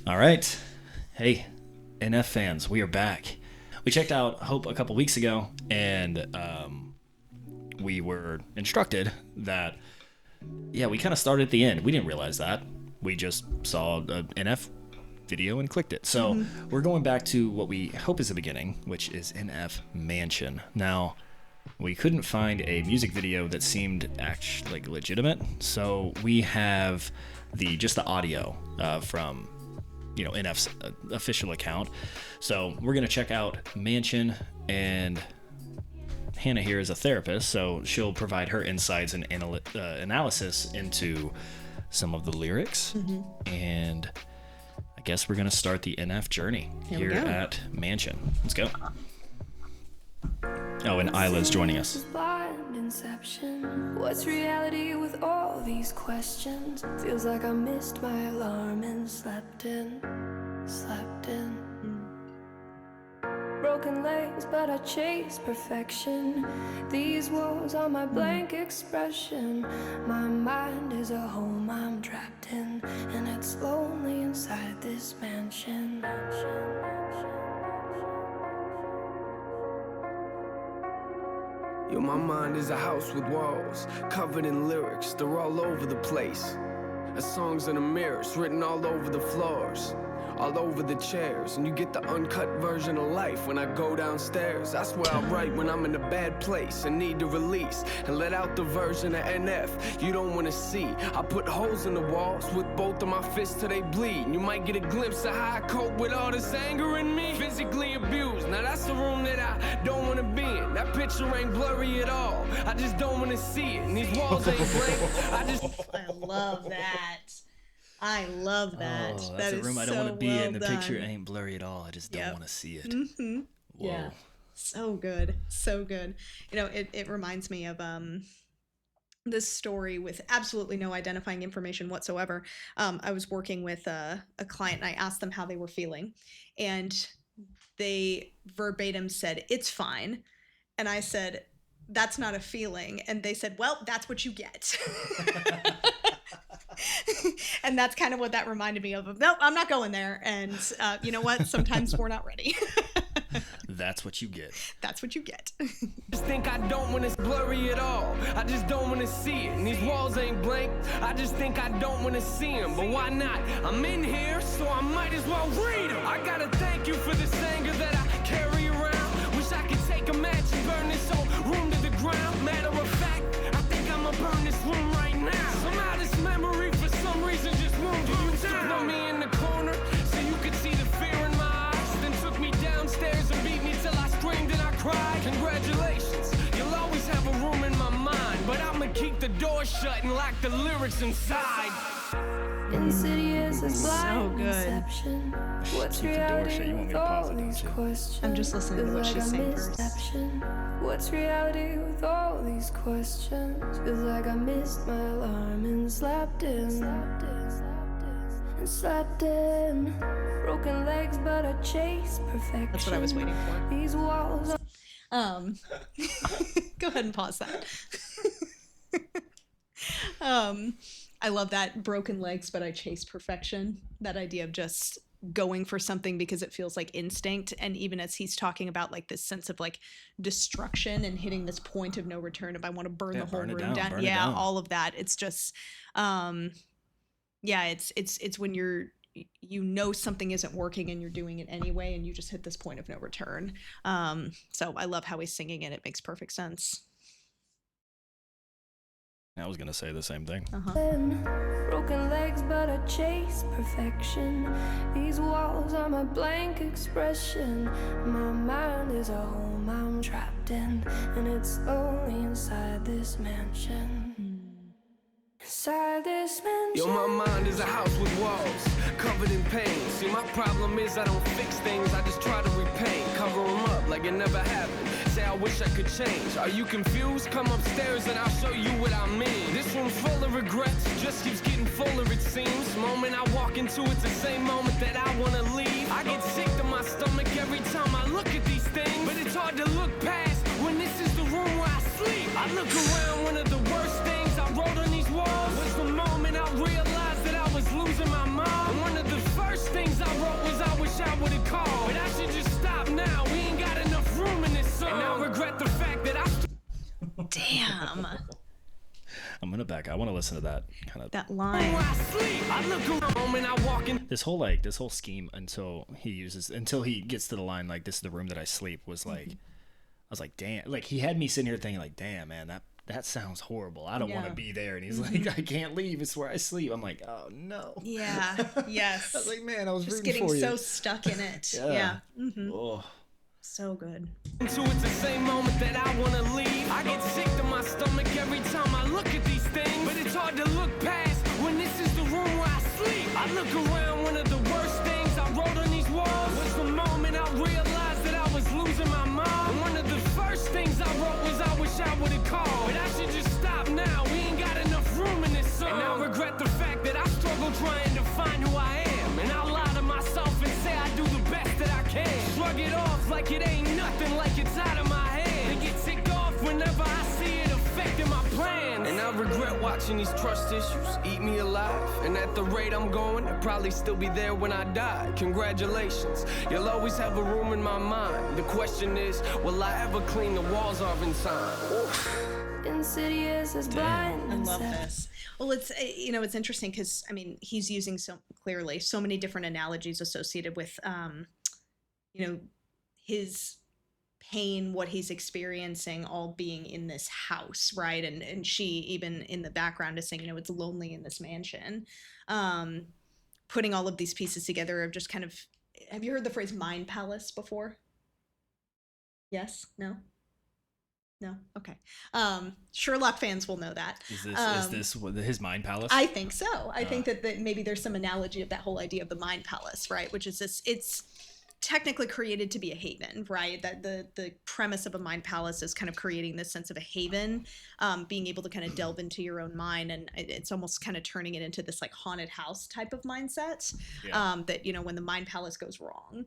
All right. Hey, NF fans, we are back. We checked out Hope a couple weeks ago, and we were instructed that, yeah, we kind of started at the end. We didn't realize that. We just saw an NF video and clicked it. So we're going back to what we hope is the beginning, which is NF Mansion. Now, we couldn't find a music video that seemed actually like legitimate, so we have just the audio from NF's official account. So we're gonna check out Mansion, and Hannah here is a therapist, so she'll provide her insights and analysis into some of the lyrics. And I guess we're gonna start the NF journey here at Mansion. Let's go. Oh, and Isla's joining us. Blind inception. What's reality with all these questions? Feels like I missed my alarm and slept in. Broken legs, but I chase perfection. These walls are my blank expression. My mind is a home I'm trapped in, and it's lonely inside this mansion. Yo, my mind is a house with walls, covered in lyrics, they're all over the place. The songs in the mirrors, written all over the floors, all over the chairs. And you get the uncut version of life when I go downstairs. That's where I write when I'm in a bad place and need to release, and let out the version of NF you don't want to see. I put holes in the walls with both of my fists till they bleed. You might get a glimpse of how I cope with all this anger in me. Physically abused, now that's the room that I don't want to be in. That picture ain't blurry at all, I just don't want to see it. And these walls ain't blank, I love that. I love that. Oh, that's a room I don't want to be in. The picture ain't blurry at all. I just don't want to see it. Whoa. Yeah. So good. So good. It reminds me of this story with absolutely no identifying information whatsoever. I was working with a client, and I asked them how they were feeling, and they verbatim said, "It's fine." And I said, "That's not a feeling." And they said, "Well, that's what you get." And that's kind of what that reminded me of. No, I'm not going there. And you know what? Sometimes we're not ready. That's what you get. That's what you get. Just think I don't when it's blurry at all, I just don't want to see it. And these walls ain't blank, I just think I don't want to see them. But why not? I'm in here, so I might as well read them. I gotta thank you for this anger that I carry around. Wish I could take a match and burn this whole room to the ground. Matter of fact, I think I'ma burn this room right now. Somehow this memory for some reason just won't go down. Put me in the corner so you could see the fear in my eyes, then took me downstairs and beat me till I screamed and I cried. Congratulations, you'll always have a room in my mind, but I'ma keep the door shut and lock the lyrics inside. Insidious as So blind good. inception. What's Keep the door reality shut. You want me with to pause all it, don't these you? questions? I'm just listening to what Feels she's like saying a first. misception. What's reality with all these questions? Feels like I missed my alarm and slept in. Broken legs, but I chase perfection. That's what I was waiting for. These walls are Go ahead and pause that. I love that. Broken legs, but I chase perfection. That idea of just going for something because it feels like instinct. And even as he's talking about like this sense of like destruction and hitting this point of no return, if I want to burn the whole burn it room down. burn it Yeah, down. all of that. It's just it's when something isn't working and you're doing it anyway, and you just hit this point of no return. So I love how he's singing it. It makes perfect sense. I was going to say the same thing. broken legs, but I chase perfection. These walls are my blank expression. My mind is a home I'm trapped in, and it's lonely inside this mansion. Inside this mansion. Yo, my mind is a house with walls, covered in pain. See, my problem is I don't fix things, I just try to repaint. Cover them up like it never happened. Say I wish I could change. Are you confused? Come upstairs and I'll show you what I mean. This room's full of regrets, just keeps getting fuller it seems. Moment I walk into, it's the same moment that I wanna leave. I get sick to my stomach every time I look at these things, but it's hard to look past when this is the room where I sleep. I look around, one of the worst things I wrote on these walls was the moment I realized that I was losing my mom. And one of the first things I wrote was I wish I would've called, but I should just stop now. We ain't got enough room in this song. And I regret the fact that Damn. I'm gonna back. I want to listen to that kind of That line. I sleep. I look around and I walk in. this whole scheme until he gets to the line like, "This is the room that I sleep," was like, I was like, damn. Like, he had me sitting here thinking like, damn, man, that sounds horrible. I don't want to be there. And he's like, I can't leave. It's where I sleep. I'm like, oh no. Yeah. Yes. I was like, man, I was Just rooting getting for you. so stuck in it. Yeah. Oh. So good. So it's the same moment that I wanna leave. I get sick to my stomach every time I look at these things, but it's hard to look past when this is the room where I sleep. I look around, one of the worst things I wrote on these walls was the moment I realized that I was losing my mom. And one of the first things I wrote was I wish I would've called, but I should just stop now. We ain't got enough room in this song. And I regret the fact that I struggle trying to find who I am, and I lie to myself and say I do the best that I can. Shrug it off like it ain't nothing, like it's out of my hand, and get ticked off whenever I see it affecting my plans. And I regret watching these trust issues eat me alive, and at the rate I'm going, I'll probably still be there when I die. Congratulations, you'll always have a room in my mind. The question is, will I ever clean the walls off in time? Insidious as blind. I love this. Well, it's it's interesting because he's using so many different analogies associated with his pain, what he's experiencing, all being in this house, right? And she even in the background is saying, it's lonely in this mansion. Putting all of these pieces together of just kind of, have you heard the phrase mind palace before? Yes? No? No? Okay. Sherlock fans will know that. Is this his mind palace? I think so. I think that maybe there's some analogy of that whole idea of the mind palace, right? Which is this, it's technically created to be a haven, right? That the premise of a mind palace is kind of creating this sense of a haven, being able to kind of delve into your own mind, and it's almost kind of turning it into this like haunted house type of mindset. That when the mind palace goes wrong,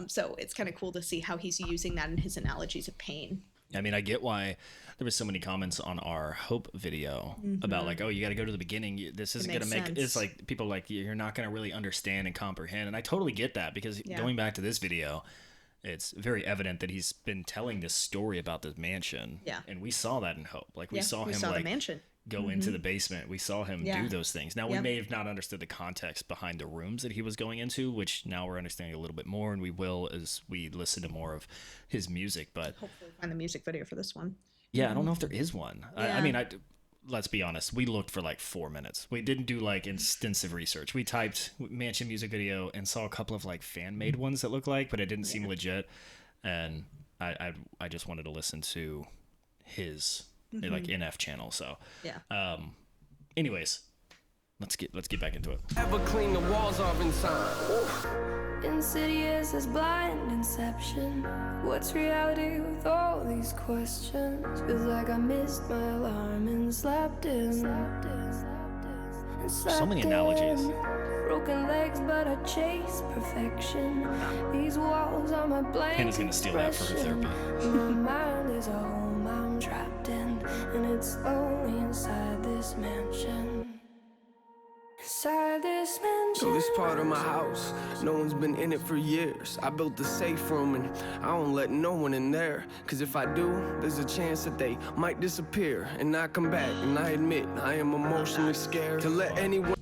so it's kind of cool to see how he's using that in his analogies of pain. I mean, I get why there was so many comments on our Hope video about like, oh, you got to go to the beginning. This isn't going to make, it's like people like, you're not going to really understand and comprehend. And I totally get that because going back to this video, it's very evident that he's been telling this story about this mansion. Yeah. And we saw that in Hope. Like we saw him like the mansion. Go into the basement. We saw him do those things. Now we may have not understood the context behind the rooms that he was going into, which now we're understanding a little bit more, and we will as we listen to more of his music. But hopefully find the music video for this one. Yeah, I don't know if there is one. I mean, let's be honest. We looked for like 4 minutes. We didn't do like extensive research. We typed mansion music video and saw a couple of like fan made ones that looked like, but it didn't seem legit. And I just wanted to listen to his. Like NF channel, so anyways, let's get back into it. Ever clean the walls off in time. Insidious as blind inception. What's reality with all these questions? Feels like I missed my alarm and slept in. So many analogies. Broken legs, but I chase perfection. These walls are my blank. Hannah's gonna steal that for her therapy. My mind is a home I'm trapped in, and it's lonely inside this mansion. Inside this mansion. So this part of my house, no one's been in it for years. I built the safe room and I don't let no one in there. Cause if I do, there's a chance that they might disappear and not come back. And I admit, I am emotionally scared to let anyone.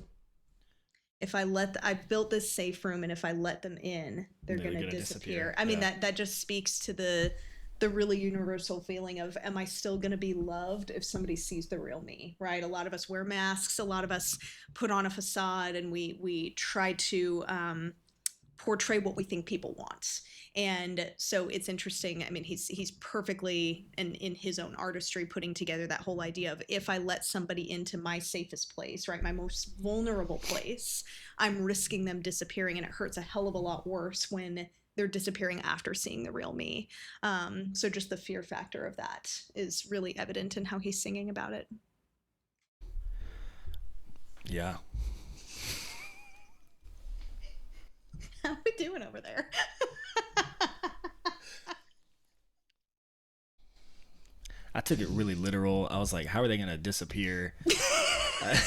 If I built this safe room, and if I let them in, they're gonna disappear. I mean, that just speaks to the really universal feeling of, am I still gonna be loved if somebody sees the real me, right? A lot of us wear masks, a lot of us put on a facade, and we try to portray what we think people want. And so it's interesting. I mean, he's perfectly in his own artistry putting together that whole idea of, if I let somebody into my safest place, right, my most vulnerable place, I'm risking them disappearing, and it hurts a hell of a lot worse when they're disappearing after seeing the real me. So just the fear factor of that is really evident in how he's singing about it. Yeah. How we doing over there? I took it really literal. I was like, how are they gonna disappear? I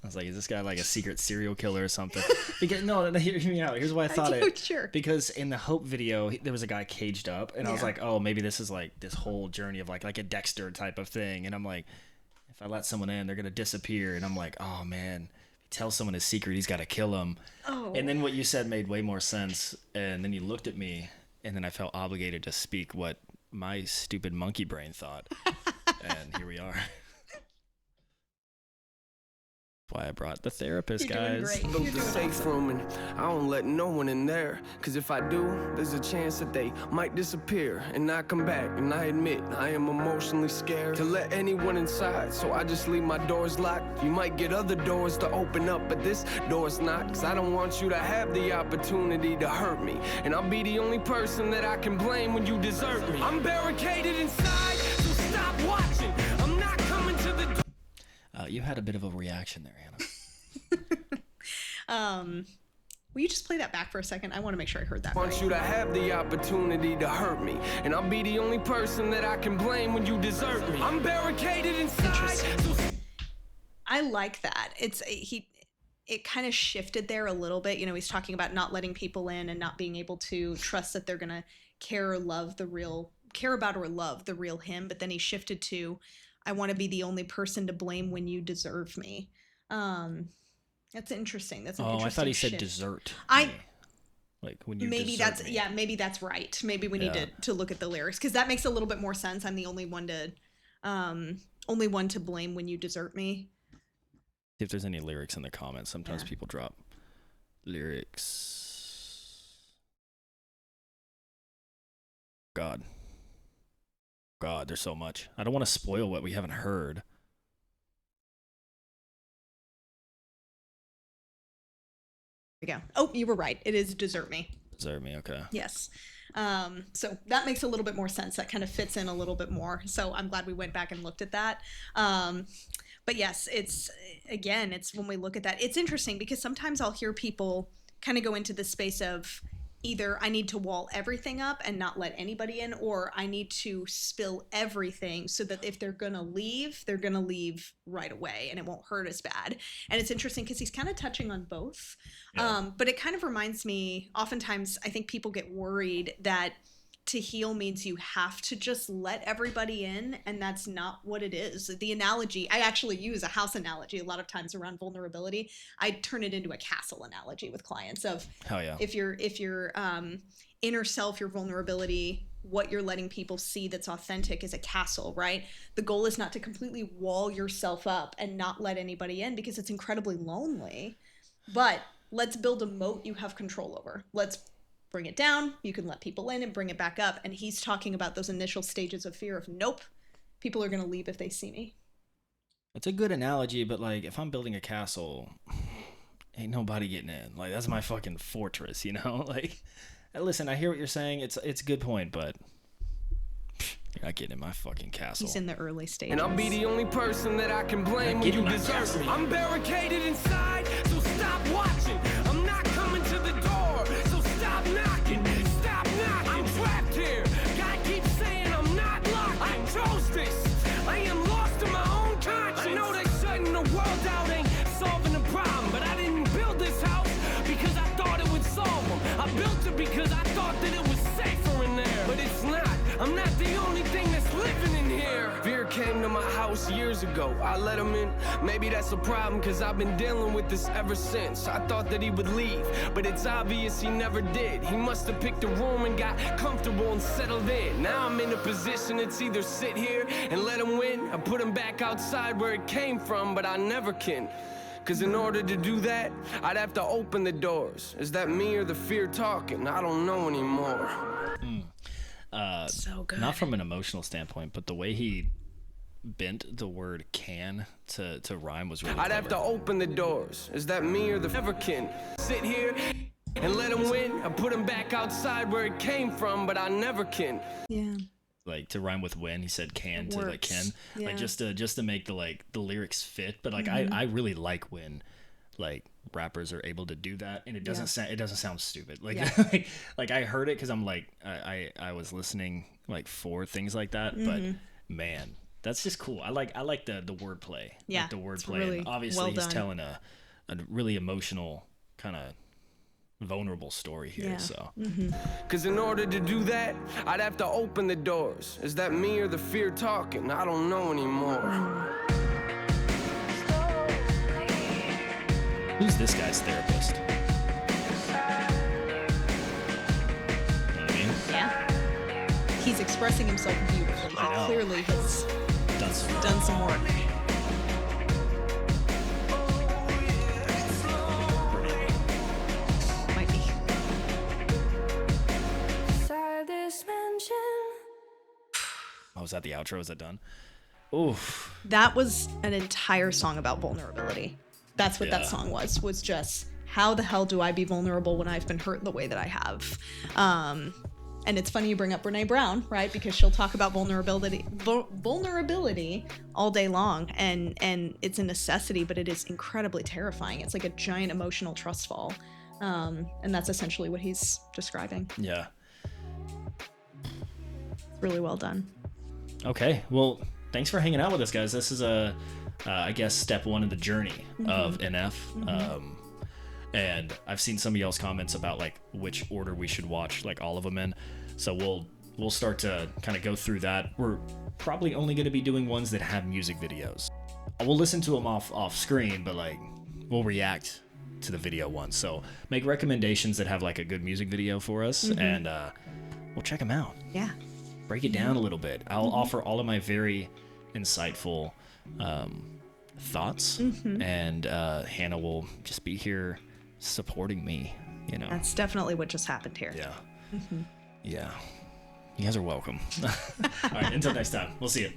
was like, is this guy like a secret serial killer or something? Because no, hear me out. Here's why I thought it. Sure. Because in the Hope video, there was a guy caged up, and I was like, oh, maybe this is like this whole journey of like a Dexter type of thing. And I'm like, if I let someone in, they're gonna disappear. And I'm like, oh man, tell someone his secret, he's got to kill him. Oh. And then what you said made way more sense. And then you looked at me, and then I felt obligated to speak what my stupid monkey brain thought. And here we are. Why I brought the therapist, You're guys. doing great. Built You're the doing safe awesome. room and I don't let no one in there. Cause if I do, there's a chance that they might disappear and not come back. And I admit I am emotionally scared to let anyone inside. So I just leave my doors locked. You might get other doors to open up, but this door's not. Cause I don't want you to have the opportunity to hurt me. And I'll be the only person that I can blame when you desert me. I'm barricaded inside, so stop watching. I'm not coming to the door. You had a bit of a reaction there, Hannah. Will you just play that back for a second? I want to make sure I heard that I want right. you to have the opportunity to hurt me. And I'll be the only person that I can blame when you desert me. I'm barricaded inside. I like that. It kind of shifted there a little bit. You know, he's talking about not letting people in and not being able to trust that they're gonna care about or love the real him. But then he shifted to, I want to be the only person to blame when you deserve me. That's interesting. That's an interesting I thought he said shift. desert. I- me. Like when you Maybe desert that's me. maybe that's right. Maybe we need to look at the lyrics, because that makes a little bit more sense. I'm the only one to blame when you desert me. See if there's any lyrics in the comments. Sometimes people drop lyrics. God, there's so much. I don't want to spoil what we haven't heard. There we go. Oh, you were right. It is desert me. Desert me, okay. Yes. So that makes a little bit more sense. That kind of fits in a little bit more. So I'm glad we went back and looked at that. But yes, it's when we look at that, it's interesting because sometimes I'll hear people kind of go into the space of either I need to wall everything up and not let anybody in, or I need to spill everything so that if they're going to leave, they're going to leave right away and it won't hurt as bad. And it's interesting because he's kind of touching on both. Yeah. But it kind of reminds me, oftentimes I think people get worried that to heal means you have to just let everybody in, and that's not what it is. The analogy, I actually use a house analogy a lot of times around vulnerability. I turn it into a castle analogy with clients of Hell yeah. if your inner self, your vulnerability, what you're letting people see that's authentic is a castle, right? The goal is not to completely wall yourself up and not let anybody in, because it's incredibly lonely, but let's build a moat you have control over. Let's bring it down. You can let people in and bring it back up. And he's talking about those initial stages of fear of, nope, people are going to leave if they see me. It's a good analogy, but like if I'm building a castle, ain't nobody getting in. Like that's my fucking fortress, you know? Like, listen, I hear what you're saying. It's a good point, but you're not getting in my fucking castle. He's in the early stages. And I'll be the only person that I can blame when you desert me. I'm barricaded inside, so stop watching. I'm not coming to the door, so stop knocking. Stop knocking. I'm trapped here. God keeps saying I'm not locked. I chose this. I am lost in my own conscience. I know that shutting the world out ain't solving the problem, but I didn't build this house because I thought it would solve them. I built it because I thought that it was safer in there, but it's not. I'm not the only thing that's living in here. Fear came to my house years ago. I let him in. Maybe that's a problem, cause I've been dealing with this ever since. I thought that he would leave, but it's obvious he never did. He must have picked a room and got comfortable and settled in. Now I'm in a position it's either sit here and let him win or put him back outside where it came from, but I never can. Cause in order to do that, I'd have to open the doors. Is that me or the fear talking? I don't know anymore. So good. Not from an emotional standpoint, but the way he bent the word can to rhyme was really I'd clever. have to open the doors. Is that me or the never can? Sit here and let him win. I put him back outside where it came from, but I never can. Yeah. Like to rhyme with when he said can to like can, Yeah. like just to make the lyrics fit. But like I really like when like rappers are able to do that, and it doesn't sound stupid. Like like I heard it because I'm like I was listening like for things like that, but Man, that's just cool. I like the wordplay. Yeah, like the it's wordplay. really And obviously, well he's done. telling a really emotional, kind of vulnerable story here. Yeah. So Cause in order to do that, I'd have to open the doors. Is that me or the fear talking? I don't know anymore. who's this guy's therapist? You know what I mean? Yeah. He's expressing himself beautifully. I know. He clearly has Done some done some work. Might be. Inside this mansion. Oh, is that the outro? Is that done? Oof. That was an entire song about vulnerability. That's what Yeah. that song was just how the hell do I be vulnerable when I've been hurt the way that I have? And it's funny you bring up Brene Brown, right? Because she'll talk about vulnerability all day long, and it's a necessity, but it is incredibly terrifying. It's like a giant emotional trust fall, and that's essentially what he's describing. Yeah. It's really well done. Okay. Well, thanks for hanging out with us, guys. This is I guess step one in the journey of NF. And I've seen some of y'all's comments about like which order we should watch like all of them in. So we'll start to kind of go through that. We're probably only going to be doing ones that have music videos. We'll listen to them off screen, but like we'll react to the video ones. So make recommendations that have like a good music video for us, and we'll check them out. Yeah. Break it down a little bit. I'll offer all of my very insightful thoughts, and Hannah will just be here supporting me, you know. That's definitely what just happened here. Yeah. Yeah. You guys are welcome. All right, until next time. We'll see you.